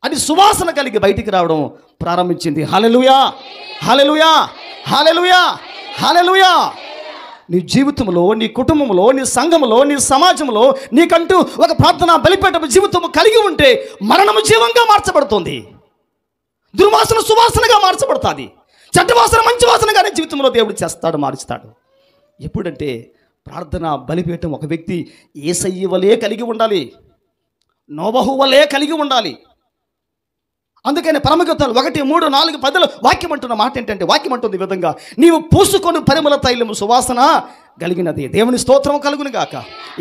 Speaker 1: అది సువాసన కలిగి బయటికి రావడం ప్రారంభించింది. హల్లెలూయా, హల్లెలూయా, హల్లెలూయా, హల్లెలూయా. నీ జీవితంలో, నీ కుటుంబంలో, నీ సంఘంలో, నీ సమాజంలో నీకంటూ ఒక ప్రార్థన బలిపీఠపు జీవితం కలిగి ఉంటే మరణము జీవంగా మార్చబడుతుంది. దుర్వాసన సువాసనగా మార్చబడుతుంది. చెడ్డ వాసన మంచి వాసనగానే జీవితంలో దేవుడు చేస్తాడు, మారుస్తాడు. ఎప్పుడంటే ప్రార్థన బలిపీఠం ఒక వ్యక్తి యేసయ్య వలే కలిగి ఉండాలి, నోబహు వలే కలిగి ఉండాలి. అందుకని పరమగీతాలు 1, 3, 4, 10 వాక్యం అంటున్న మాట ఏంటంటే, వాక్యం అంటుంది ఈ విధంగా, నీవు పూసుకొని పరిమళ తైలము సువాసన కలిగినది. దేవుని స్తోత్రం కలుగును గాక.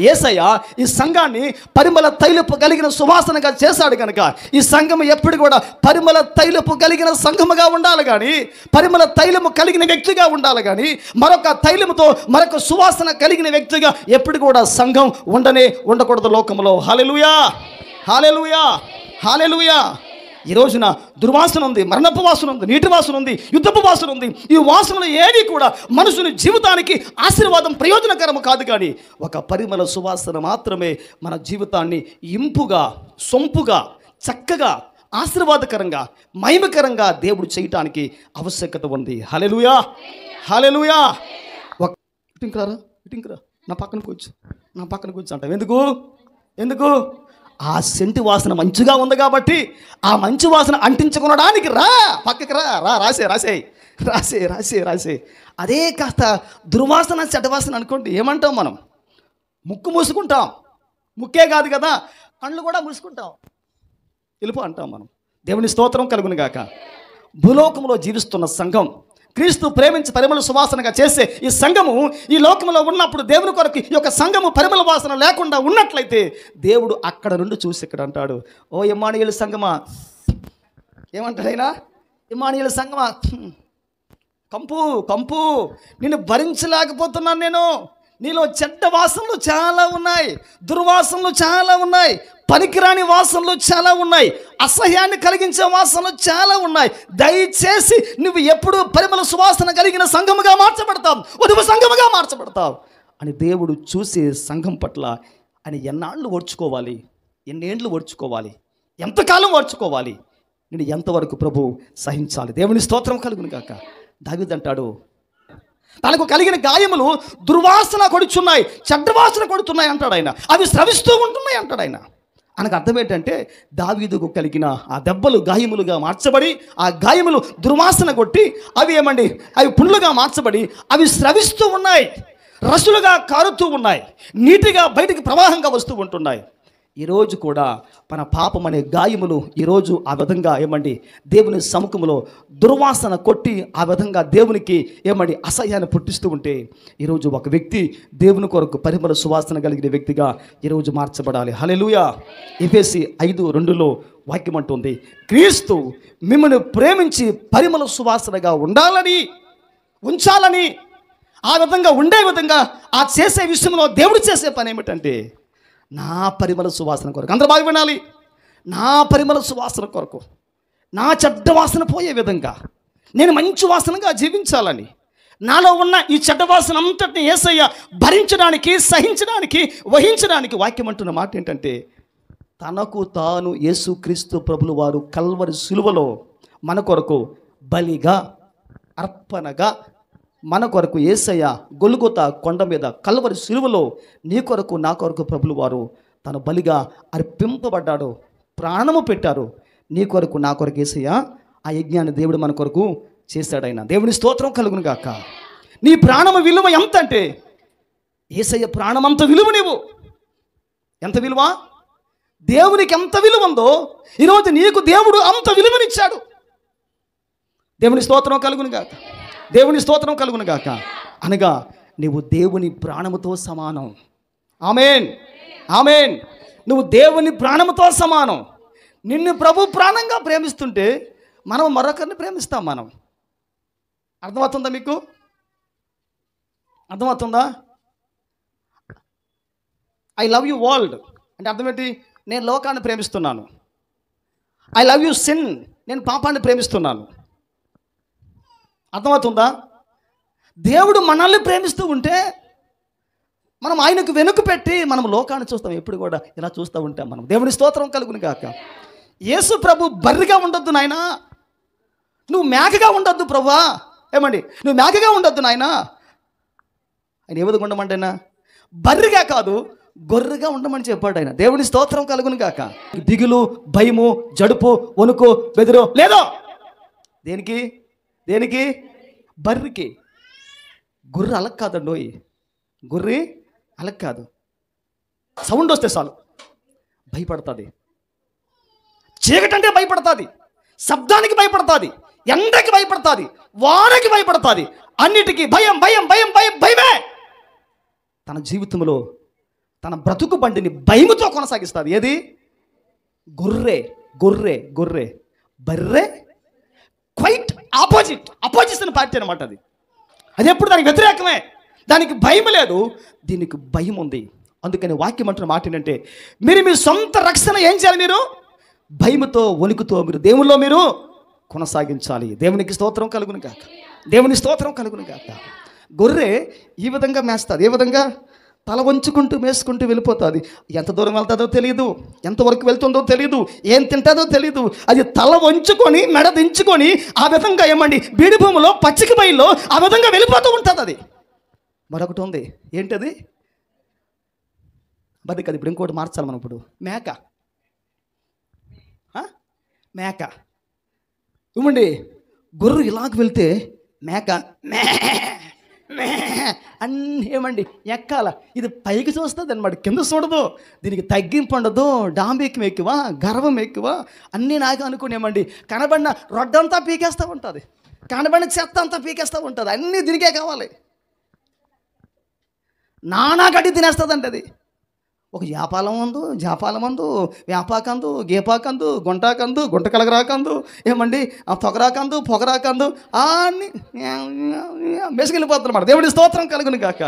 Speaker 1: యేసయ్య ఈ సంఘాన్ని పరిమళ తైలపు కలిగిన సువాసనగా చేశాడు కనుక ఈ సంఘం ఎప్పుడు కూడా పరిమళ తైలపు కలిగిన సంఘముగా ఉండాలి కానీ, పరిమళ తైలము కలిగిన వ్యక్తిగా ఉండాలి కానీ, మరొక తైలముతో మరొక సువాసన కలిగిన వ్యక్తిగా ఎప్పుడు కూడా సంఘం ఉండకూడదు లోకంలో. హల్లెలూయా, హల్లెలూయా, హల్లెలూయా. ఈ రోజున దుర్వాసన ఉంది, మరణపు వాసన ఉంది, నీటి వాసన ఉంది, యుద్ధపు వాసన ఉంది. ఈ వాసనలు ఏవి కూడా మనుషుని జీవితానికి ఆశీర్వాదం, ప్రయోజనకరము కాదు. కానీ ఒక పరిమళ సువాసన మాత్రమే మన జీవితాన్ని ఇంపుగా, సొంపుగా, చక్కగా, ఆశీర్వాదకరంగా, మహిమకరంగా దేవుడు చేయటానికి ఆవశ్యకత ఉంది. హల్లెలూయా, హల్లెలూయా. ఇటింకరా నా పక్కన కూర్చో అంటావు. ఎందుకు? ఆ సెంటు వాసన మంచిగా ఉంది కాబట్టి ఆ మంచి వాసన అంటించుకునడానికి పక్కకి రాసే. అదే కాస్త దుర్వాసన, చెడ్డవాసన అనుకోండి, ఏమంటాం మనం? ముక్కు మూసుకుంటాం. ముక్కే కాదు కదా, కళ్ళు కూడా మూసుకుంటాం. వెళ్ళిపో అంటాం మనం. దేవుని స్తోత్రం కలుగును గాక. భూలోకంలో జీవిస్తున్న సంఘం, క్రీస్తు ప్రేమించి పరిమళ సువాసనగా చేసే ఈ సంఘము ఈ లోకంలో ఉన్నప్పుడు దేవుని కొరకు ఈ యొక్క సంఘము పరిమళ వాసన లేకుండా ఉన్నట్లయితే దేవుడు అక్కడ నుండి చూసి ఇక్కడ అంటాడు, ఓ ఇమ్మానుయేలు సంఘమా, ఏమంటాడైనా, ఇమ్మానుయేలు సంఘమా, కంపు నిన్ను భరించలేకపోతున్నాను నేను. నీలో చెడ్డ వాసనలు చాలా ఉన్నాయి, దుర్వాసనలు చాలా ఉన్నాయి, పనికిరాని వాసనలు చాలా ఉన్నాయి, అసహ్యాన్ని కలిగించే వాసనలు చాలా ఉన్నాయి. దయచేసి నువ్వు ఎప్పుడు పరిమళ సువాసన కలిగిన సంఘముగా మార్చబడతావు, వధువు సంఘముగా మార్చబడతావు అని దేవుడు చూసే సంఘం పట్ల ఆయన ఎన్నాళ్ళు ఓర్చుకోవాలి, ఎన్నేళ్ళు ఓర్చుకోవాలి, ఎంతకాలం ఓర్చుకోవాలి, నేను ఎంతవరకు ప్రభు సహించాలి. దేవుని స్తోత్రం కలుగును గాక. దావీదు అంటాడు, తనకు కలిగిన గాయములు దుర్వాసన కొడుచున్నాయి, చెడ్డవాసన కొడుతున్నాయి అంటాడు ఆయన, అవి స్రవిస్తూ ఉంటున్నాయి అంటాడు ఆయన. అనకు అర్థం ఏంటంటే, దావీదుకు కలిగిన ఆ దెబ్బలు గాయములుగా మార్చబడి, ఆ గాయములు దుర్వాసన కొట్టి అవి పుండ్లుగా మార్చబడి అవి స్రవిస్తూ ఉన్నాయి, రసులుగా కారుతూ ఉన్నాయి, నీటిగా బయటికి ప్రవాహంగా వస్తూ ఉంటున్నాయి. ఈరోజు కూడా మన పాపం అనే గాయములు ఈరోజు ఆ విధంగా దేవుని సముఖంలో దుర్వాసన కొట్టి ఆ విధంగా దేవునికి అసహ్యాన్ని పుట్టిస్తూ ఉంటే, ఈరోజు ఒక వ్యక్తి దేవుని కొరకు పరిమళ సువాసన కలిగిన వ్యక్తిగా ఈరోజు మార్చబడాలి. హల్లెలూయా. ఎఫెసీ 5:2 వాక్యం అంటుంది, క్రీస్తు మిమ్మల్ని ప్రేమించి పరిమళ సువాసనగా ఉంచాలని ఆ విధంగా ఉండే విధంగా ఆ చేసే విషయంలో దేవుడు చేసే పని ఏమిటంటే, నా పరిమళ సువాసన కొరకు, అందరూ బాగా వినాలి, నా పరిమళ సువాసన కొరకు, నా చెడ్డ వాసన పోయే విధంగా నేను మంచి వాసనగా జీవించాలని, నాలో ఉన్న ఈ చెడ్డ వాసన అంతటిని యేసయ్య భరించడానికి, సహించడానికి, వహించడానికి వాక్యం అంటున్న మాట ఏంటంటే, తనకు తాను యేసుక్రీస్తు ప్రభులు వారు కల్వరి సిలువలో మన కొరకు బలిగా, అర్పణగా, మన కొరకు యేసయ్య గొల్గొతా కొండ మీద కల్వరి సిలువలో నీ కొరకు నా కొరకు ప్రభులు వారు తన బలిగా అర్పింపబడ్డాడు, ప్రాణము పెట్టారు. నీ కొరకు నా కొరకు యేసయ్య ఆ యజ్ఞాన్ని దేవుడు మన కొరకు చేశాడైనా. దేవుని స్తోత్రం కలుగును గాక. నీ ప్రాణము విలువ ఎంత అంటే, యేసయ్య ప్రాణమంత విలువ. నీవు ఎంత విలువ, దేవునికి ఎంత విలువ ఉందో ఈరోజు నీకు దేవుడు అంత విలువనిచ్చాడు. దేవుని స్తోత్రం కలుగును గాక. దేవుని స్తోత్రం కలుగును గాక. అనగా నీవు దేవుని ప్రాణముతో సమానం. ఆమేన్, ఆమేన్. నువ్వు దేవుని ప్రాణముతో సమానం. నిన్ను ప్రభు ప్రాణంగా ప్రేమిస్తుంటే మనం మరొకరిని ప్రేమిస్తాం. మనం అర్థమవుతుందా? మీకు అర్థమవుతుందా? ఐ లవ్ యూ వరల్డ్ అంటే అర్థం ఏంటి? నేను లోకాన్ని ప్రేమిస్తున్నాను. ఐ లవ్ యూ సిన్, నేను పాపాన్ని ప్రేమిస్తున్నాను. అర్థమవుతుందా? దేవుడు మనల్ని ప్రేమిస్తూ ఉంటే మనం ఆయనకు వెనుక పెట్టి మనం లోకాన్ని చూస్తాం. ఎప్పుడు కూడా ఇలా చూస్తూ ఉంటాం మనం. దేవుని స్తోత్రం కలుగును గాక. యేసు ప్రభు బర్రెగా ఉండొద్దు నాయనా, నువ్వు మేకగా ఉండొద్దు ప్రభువా, ఏమండి నువ్వు మేకగా ఉండొద్దు నాయనా. ఆయన ఏ విధంగా ఉండమంటేనా, బర్రెగా కాదు గొర్రెగా ఉండమని చెప్పాడు ఆయన. దేవుని స్తోత్రం కలుగును గాక. దిగులు, భయము, జడుపు, వణుకు, బెదిరో లేదో. దేనికి దేనికి? బర్రెకి. గొర్రె అలక్ కాదండి, గొర్రె అలక్ కాదు. సౌండ్ వస్తే చాలు భయపడుతుంది, చీకటంటే భయపడుతుంది, శబ్దానికి భయపడుతుంది, ఎండకి భయపడుతుంది, వానకి భయపడుతుంది, అన్నిటికీ భయం భయం భయం భయం భయమే. తన జీవితంలో తన బ్రతుకు బండిని భయముతో కొనసాగిస్తుంది. ఏది? గొర్రె గొర్రె గొర్రె. బర్రె క్వైట్ అపోజిషన్ పార్టీ అనమాట. అది ఎప్పుడు దానికి వ్యతిరేకమే, దానికి భయం లేదు, దీనికి భయం ఉంది. అందుకని వాక్యం అంటున్న మాట ఏంటంటే, మీరు మీ సొంత రక్షణ ఏం చేయాలి? మీరు భయముతో వణుకుతో మీరు దేవుల్లో మీరు కొనసాగించాలి. దేవునికి స్తోత్రం కలుగును గాక, దేవుని స్తోత్రం కలుగును గాక. గొర్రె ఈ విధంగా మేస్తుంది. ఏ విధంగా? తల వంచుకుంటూ మేసుకుంటూ వెళ్ళిపోతుంది. ఎంత దూరం వెళ్తుందో తెలియదు, ఎంతవరకు వెళ్తుందో తెలియదు, ఏం తింటుందో తెలియదు. అది తల వంచుకొని మెడ దించుకొని ఆ విధంగా ఏమండి బీడి భూమిలో పచ్చిక బయల్లో ఆ విధంగా వెళ్ళిపోతూ ఉంటుంది. అది మరొకటి ఉంది, ఏంటది? బతికది. ఇప్పుడు ఇంకోటి మార్చాలి మనం. ఇప్పుడు మేక, మేక ఇవ్వండి. గొర్రె ఇలాగ వెళ్తే మేక అన్నీ ఏమండి ఎక్కాల. ఇది పైకి చూస్తుంది అనమాట, కింద చూడదు. దీనికి తగ్గింపు ఉండదు, డాంబికం ఎక్కువ, గర్వం ఎక్కువ, అన్నీ నాకు అనుకునేమండి. కనబడిన రొడ్డంతా పీకేస్తూ ఉంటుంది, కనబడిన చెత్త అంతా పీకేస్తూ ఉంటుంది, అన్నీ దీనికే కావాలి. నానా గడ్డి తినేస్తుందండి అది. ఒక జాపాలమందు వ్యాపాకందు, గేపాకందు, గుంటాకందు, గుంట కలగరాకందు, ఏమండి పొగరాకందు, పొగరాకందు అన్నీ మెసుకెళ్ళిపోతున్నమాట. దేవుడి స్తోత్రం కలుగును గాక.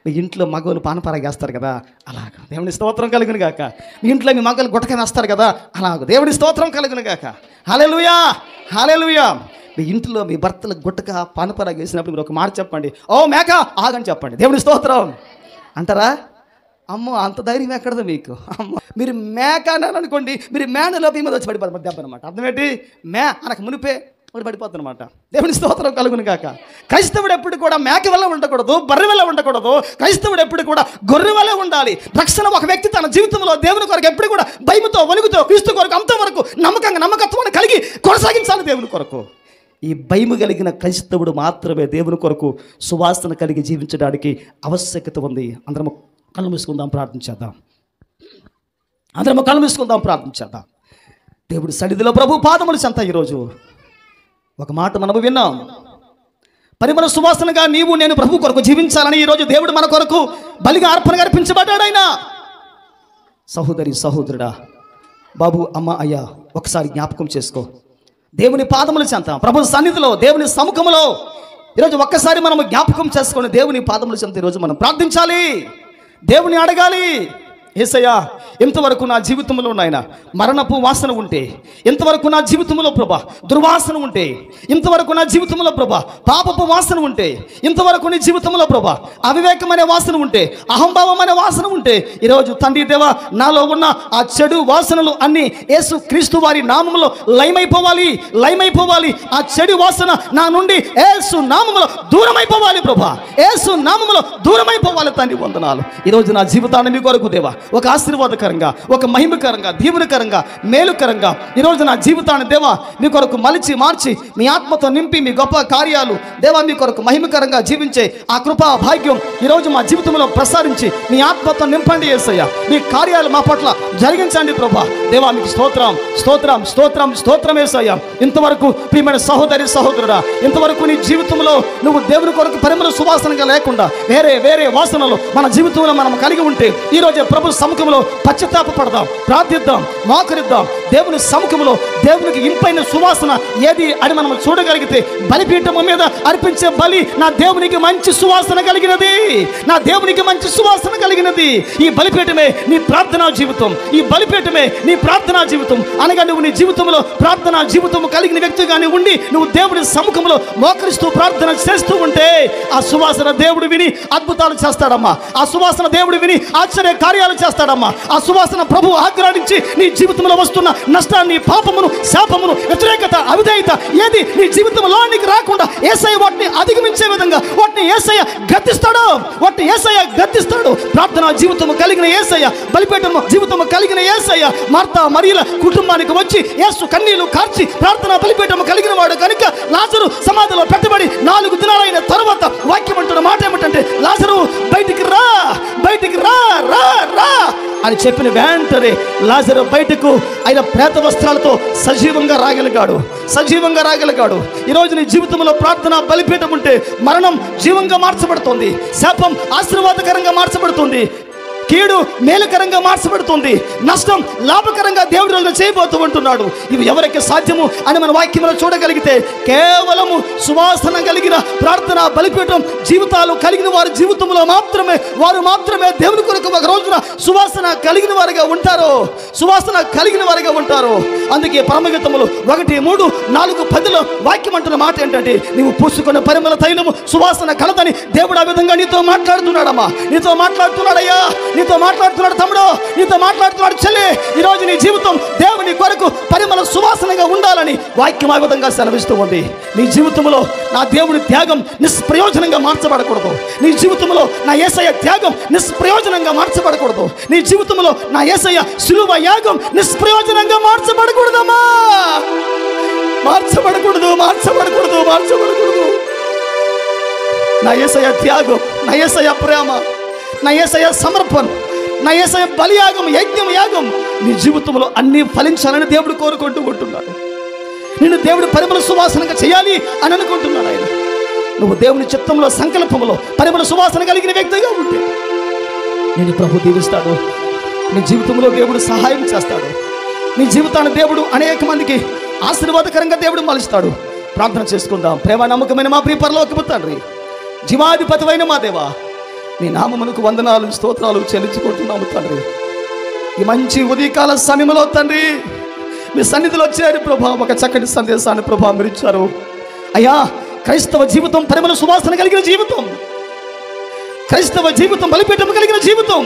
Speaker 1: మీ ఇంట్లో మగవాళ్ళు పానపరాగేస్తారు కదా, అలాగ దేవుని స్తోత్రం కలుగును గాక. మీ ఇంట్లో మీ మగవాళ్ళు గుట్టకని వేస్తారు కదా, అలాగ దేవుడి స్తోత్రం కలుగును గాక. హల్లెలూయా హల్లెలూయా. మీ ఇంట్లో మీ భర్తలు గుట్టక పానపరాగ వేసినప్పుడు మీరు ఒక మాట చెప్పండి, ఓ మేక ఆగని చెప్పండి, దేవుడి స్తోత్రం అంటారా? అమ్మో అంత ధైర్యం ఎక్కడదో మీకు. అమ్మ మీరు మేక అని అనుకోండి, మీరు మేనలోపి మీద వచ్చి పడిపోతారు దెబ్బ అనమాట. అర్థమేంటి? అనకు మునిపే ఒకటి పడిపోతుందన్నమాట. దేవుని స్తోత్రం కలుగును గాక. క్రైస్తవుడు ఎప్పుడు కూడా మేక వల్ల ఉండకూడదు, బర్రె వల్ల ఉండకూడదు. క్రైస్తవుడు ఎప్పుడు కూడా గొర్రె వల్ల ఉండాలి. రక్షణ ఒక వ్యక్తి తన జీవితంలో దేవుని కొరకు ఎప్పుడు కూడా భయముతో వణుకుతో క్రీస్తు కొరకు అంతవరకు నమ్మకత్వాన్ని కలిగి కొనసాగించాలి దేవుని కొరకు. ఈ భయము కలిగిన క్రైస్తవుడు మాత్రమే దేవుని కొరకు సువాసన కలిగి జీవించడానికి ఆవశ్యకత ఉంది. అందరము కళ్ళు మూసుకుందాం, ప్రార్థించేద్దాం. అందరము కళ్ళు మూసుకుందాం, ప్రార్థించేద్దాం. దేవుడి సన్నిధిలో ప్రభు పాదములు చెంత ఈరోజు ఒక మాట మనము విన్నాం. పరిమళ సువాసనగా నీవు నేను ప్రభు కొరకు జీవించాలని ఈరోజు దేవుడు మన కొరకు బలిగా అర్పణగా అర్పించబడ్డాడు. ఆయన సహోదరి సహోదరుడా, బాబు అమ్మ అయ్యా, ఒకసారి జ్ఞాపకం చేసుకో. దేవుని పాదములు చెంత ప్రభు సన్నిధిలో దేవుని సముఖంలో ఈరోజు ఒక్కసారి మనము జ్ఞాపకం చేసుకొని దేవుని పాదములు చెంత ఈరోజు మనం ప్రార్థించాలి, దేవుని అడగాలి. యేసయ్యా, ఇంతవరకు నా జీవితంలో నాయన మరణపు వాసన ఉంటే, ఇంతవరకు నా జీవితంలో ప్రభా దుర్వాసన ఉంటే, ఇంతవరకు నా జీవితంలో ప్రభా పాపపు వాసన ఉంటే, ఇంతవరకు నీ జీవితంలో ప్రభా అవివేకమైన వాసన ఉంటే, అహంభావమైన వాసన ఉంటే, ఈరోజు తండ్రి దేవా నాలో ఉన్న ఆ చెడు వాసనలు అన్నీ యేసు క్రీస్తు వారి నామములో లయమైపోవాలి. ఆ చెడు వాసన నా నుండి యేసు నామములో దూరమైపోవాలి ప్రభా, యేసు నామములో దూరమైపోవాలి. తండ్రి వందనాలు. ఈరోజు నా జీవితాన్ని మీ కొరకు దేవా ఒక ఆశీర్వాదకరంగా, ఒక మహిమకరంగా, దీవెనకరంగా, మేలుకరంగా ఈరోజు నా జీవితాన్ని దేవా మీ కొరకు మలిచి మార్చి మీ ఆత్మతో నింపి మీ గొప్ప కార్యాలు దేవా మీ కొరకు మహిమకరంగా జీవించే ఆ కృపా భాగ్యం ఈరోజు మా జీవితంలో ప్రసారించి మీ ఆత్మతో నింపండి యేసయ్యా. మీ కార్యాలు మా పట్ల జరిగించండి ప్రభా. దేవా మీకు స్తోత్రం స్తోత్రం స్తోత్రం స్తోత్రం యేసయ్యా. ఇంతవరకు ప్రియమైన సహోదరి సహోదరుడా, ఇంతవరకు నీ జీవితంలో నువ్వు దేవుని కొరకు పరిమళ సువాసనగా లేకుండా వేరే వాసనలు మన జీవితంలో మనం కలిగి ఉంటే ఈరోజు ప్రభు సముఖంలో పశ్చాత్తాప పడదాం, ప్రార్థిద్దాం, మోకరిద్దాం. దేవుని సముఖంలో దేవునికి ఇంపైన సువాసన ఏది అని మనం చూడగలిగితే బలిపీఠము మీద అర్పించే బలి నా దేవునికి మంచి సువాసన కలిగినది, నా దేవునికి మంచి సువాసన కలిగినది. ఈ బలిపీఠమే నీ ప్రార్థనా జీవితం, ఈ బలిపీఠమే నీ ప్రార్థనా జీవితం. అనగా నువ్వు నీ జీవితంలో ప్రార్థనా జీవితం కలిగిన వ్యక్తిగానే ఉండి నువ్వు దేవుని సముఖంలో మోకరిస్తూ ప్రార్థన చేస్తూ ఉంటే ఆ సువాసన దేవుడు విని అద్భుతాలు చేస్తాడమ్మా. ఆ సువాసన దేవుడు విని ఆశ్చర్య కార్యాలు చేస్తాడమ్మా. ఆ సువాసన ప్రభు ఆగ్రహించి నీ జీవితంలో వస్తున్న నష్టాన్ని, పాపమును, శాపమును, వ్యతిరేకత, అవిధేయత ఏది నీ జీవితంలోనికి రాకుండా యేసయ్య వాటిని అధిగమించే విధంగా వాటిని యేసయ్య గద్దిస్తాడు, వాటిని యేసయ్య గద్దిస్తాడు. ప్రార్థనా జీవితము కలిగిన యేసయ్య, బలిపీఠము జీవితము కలిగిన యేసయ్య మార్తా మరియల కుటుంబానికి వచ్చి యేసు కన్నీళ్లు కార్చి ప్రార్థనా బలిపీఠము కలిగిన వాడు కనుక లాజరు సమాధిలో పెట్టబడి 4 దినాలైన తర్వాత వాక్యం అంటున్న మాట ఏమిటంటే, లాజరు బయటికి రా, బయటికి రా, రా, రా అని చెప్పిన వెంటనే లాజరు బయటకు ఆయన ప్రేత వస్త్రాలతో సజీవంగా రాగలిగాడు, సజీవంగా రాగలిగాడు. ఈరోజు నీ జీవితంలో ప్రార్థన బలిపీఠం ఉంటే మరణం జీవంగా మార్చబడుతుంది, శాపం ఆశీర్వాదకరంగా మార్చబడుతుంది, కీడు మేలుకరంగా మార్చబడుతుంది, నష్టం లాభకరంగా దేవుడి రోజున చేయబోతూ ఉంటున్నాడు. ఇవి ఎవరికి సాధ్యము అని మన వాక్యంలో చూడగలిగితే కేవలము సువాసన కలిగిన ప్రార్థన బలిపీఠం జీవితాలు కలిగిన వారి జీవితంలో మాత్రమే వారు మాత్రమే దేవుని కొరకు ఒక రోజున సువాసన కలిగిన వారిగా ఉంటారు, సువాసన కలిగిన వారిగా ఉంటారు. అందుకే పరమగీతములు 1:3-4-10 వాక్యం అంటున్న మాట ఏంటంటే, నీవు పూసుకున్న పరిమళ తైలము సువాసన కలదని దేవుడు ఆ విధంగా నీతో మాట్లాడుతున్నాడమ్మా, నీతో మాట్లాడుతున్నాడయ్యా, నీతో మాట్లాడుతున్నాడు తమ్ముడు, నీతో మాట్లాడుతున్నాడు చెల్లి. ఈరోజు నీ జీవితం దేవుని కొరకు పరిమళ సువాసనగా ఉండాలని వాక్యం ఆ విధంగా సెలవిస్తూ ఉంది. నీ జీవితంలో నా దేవుని త్యాగం నిష్ప్రయోజనంగా మార్చబడకూడదు, నీ జీవితంలో నా యేసయ్య త్యాగం నిష్ప్రయోజనంగా మార్చబడకూడదు, నీ జీవితంలో నా యేసయ్య శిలువ యాగం నిష్ప్రయోజనంగా మార్చబడకూడదమ్మా, మార్చబడకూడదు, మార్చబడకూడదు, మార్చబడకూడదు. నా యేసయ్య త్యాగం, నా యేసయ్య ప్రేమ, నా యేసయ్య సమర్పణ, నా యేసయ్య బలియాగం, యజ్ఞం, యాగం నీ జీవితంలో అన్నీ ఫలించాలని దేవుడు కోరుకుంటూ ఉంటున్నాడు. నిన్ను దేవుడు పరిమళ సువాసనగా చేయాలి అని అనుకుంటున్నాడు ఆయన. నువ్వు దేవుని చిత్తంలో, సంకల్పంలో పరిమళ సువాసన కలిగిన వ్యక్తిగా ఉంటే నేను ప్రభు దీవిస్తాడు, నీ జీవితంలో దేవుడు సహాయం చేస్తాడు, నీ జీవితాన్ని దేవుడు అనేక మందికి ఆశీర్వాదకరంగా దేవుడు మలుస్తాడు. ప్రార్థన చేసుకుందాం. ప్రేమ నమ్మకమైన మా ప్రియ పరలోకపు తండ్రి, జీవాధిపతివైన మా దేవా, నీ నామమునకు వందనాలు, స్తోత్రాలు చెల్లించుకుంటున్నాము తండ్రి. ఈ మంచి ఉదయకాల సమయంలో తండ్రి మీ సన్నిధిలో చేరి ప్రభా ఒక చక్కటి సందేశాన్ని ప్రభా మీరు ఇచ్చారు అయ్యా. క్రైస్తవ జీవితం పరిమళ సువాసన కలిగిన జీవితం, క్రైస్తవ జీవితం బలిపీఠం కలిగిన జీవితం,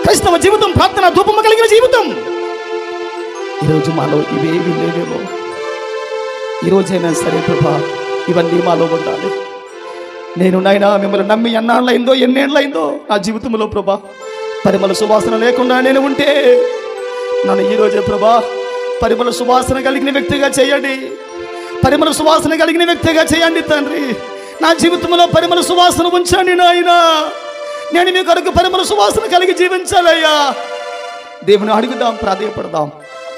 Speaker 1: క్రైస్తవ జీవితం ప్రార్థన ధూపము కలిగిన జీవితం. ఈరోజు మాలో ఇవేవి లేవేమో, ఈరోజైనా సరే ప్రభా ఇవన్నీ మాలో ఉండాలి. నేను నాయనా మిమ్మల్ని నమ్మి ఎన్నాళ్ళైందో, ఎన్నేళ్ళైందో నా జీవితంలో ప్రభా పరిమళ సువాసన లేకుండా నేను ఉంటే నన్ను ఈరోజే ప్రభా పరిమళ సువాసన కలిగిన వ్యక్తిగా చేయండి, పరిమళ సువాసన కలిగిన వ్యక్తిగా చేయండి తండ్రి. నా జీవితంలో పరిమళ సువాసన ఉంచండి నాయనా, నేను మీ కొరకు పరిమళ సువాసన కలిగి జీవించాలయ్యా. దేవుని అడుగుదాం, ప్రాధేయపడదాం.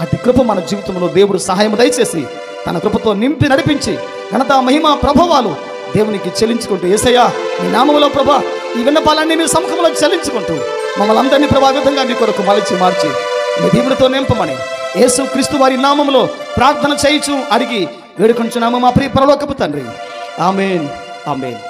Speaker 1: అతి కృప మన జీవితంలో దేవుడు సహాయం దయచేసి తన కృపతో నింపి నడిపించి ఘనత, మహిమ, ప్రభావాలు దేవునికి చెల్లించుకుంటూ యేసయ్యా మీ నామములో ప్రభా ఈ విన్నపాలన్నీ మీ సముఖంలో చెల్లించుకుంటూ మమ్మల్ని అందరినీ ప్రభావితంగా మీ కొరకు మలిచి మార్చి మీ దేవుడితో నింపమని యేసు క్రీస్తు వారి నామములో ప్రార్థన చేయించు అడిగి వేడుకొంచున్నాము మా ప్రియ పరలోకపు తండ్రి. ఆమేన్, ఆమేన్.